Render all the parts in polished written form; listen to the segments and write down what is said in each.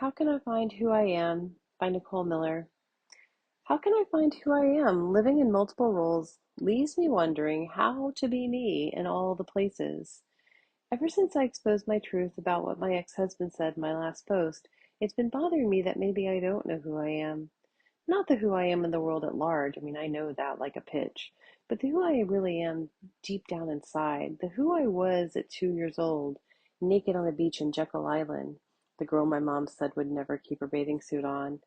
How Can I Find Who I Am by Nicole Miller. How can I find who I am? Living in multiple roles leaves me wondering how to be me in all the places. Ever since I exposed my truth about what my ex-husband said in my last post, it's been bothering me that maybe I don't know who I am. Not the who I am in the world at large, I mean, I know that like a pitch, but the who I really am deep down inside, the who I was at 2 years old, naked on the beach in Jekyll Island, the girl my mom said would never keep her bathing suit on.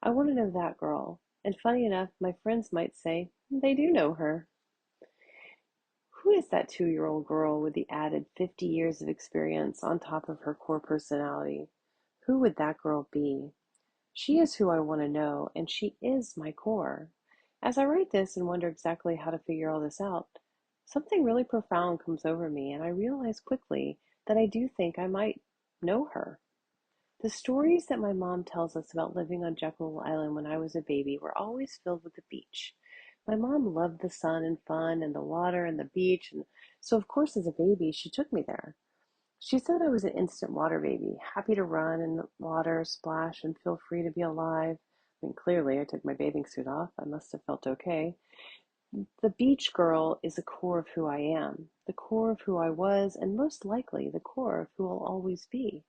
I want to know that girl. And funny enough, my friends might say they do know her. Who is that 2 year old girl with the added 50 years of experience on top of her core personality? Who would that girl be? She is who I want to know, and she is my core. As I write this and wonder exactly how to figure all this out, something really profound comes over me, and I realize quickly that I do think I might know her. The stories that my mom tells us about living on Jekyll Island when I was a baby were always filled with the beach. My mom loved the sun and fun and the water and the beach, and so of course as a baby she took me there. She said I was an instant water baby, happy to run in the water, splash, and feel free to be alive. I mean, clearly I took my bathing suit off. I must have felt okay. The beach girl is the core of who I am, the core of who I was, and most likely the core of who I'll always be.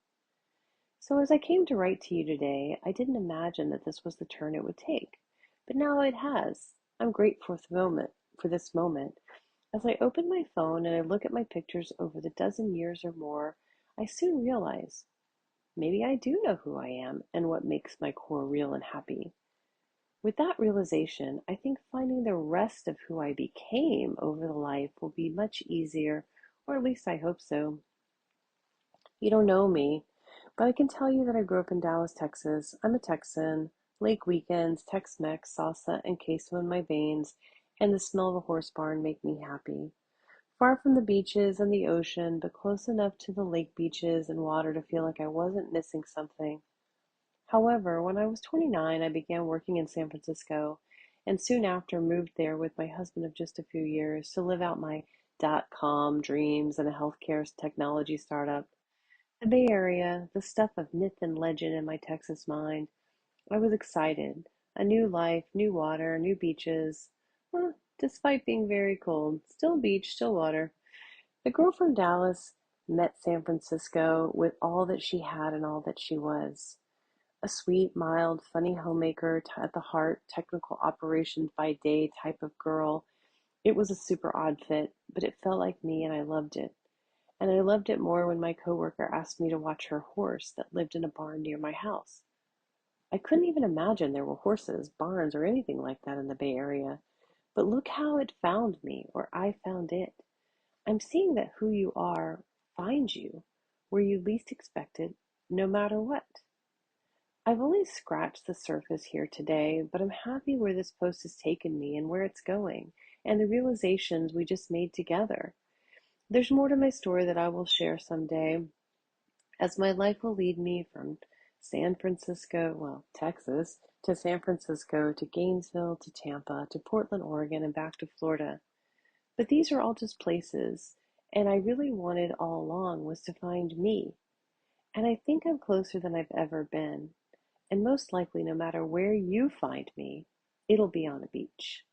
So as I came to write to you today, I didn't imagine that this was the turn it would take. But now it has. I'm grateful for this moment. As I open my phone and I look at my pictures over the dozen years or more, I soon realize maybe I do know who I am and what makes my core real and happy. With that realization, I think finding the rest of who I became over the life will be much easier, or at least I hope so. You don't know me, but I can tell you that I grew up in Dallas, Texas. I'm a Texan. Lake weekends, Tex-Mex, salsa, and queso in my veins, and the smell of a horse barn make me happy. Far from the beaches and the ocean, but close enough to the lake beaches and water to feel like I wasn't missing something. However, when I was 29, I began working in San Francisco, and soon after moved there with my husband of just a few years to live out my .com dreams in a healthcare technology startup. The Bay Area, the stuff of myth and legend in my Texas mind. I was excited. A new life, new water, new beaches. Despite being very cold, still beach, still water. The girl from Dallas met San Francisco with all that she had and all that she was. A sweet, mild, funny homemaker at the heart, technical operations by day type of girl. It was a super odd fit, but it felt like me and I loved it. And I loved it more when my coworker asked me to watch her horse that lived in a barn near my house. I couldn't even imagine there were horses, barns, or anything like that in the Bay Area. But look how it found me, or I found it. I'm seeing that who you are finds you where you least expect it, no matter what. I've only scratched the surface here today, but I'm happy where this post has taken me and where it's going, and the realizations we just made together. There's more to my story that I will share someday, as my life will lead me from San Francisco, well, Texas, to San Francisco, to Gainesville, to Tampa, to Portland, Oregon, and back to Florida. But these are all just places, and I really wanted all along was to find me. And I think I'm closer than I've ever been. And most likely, no matter where you find me, it'll be on a beach.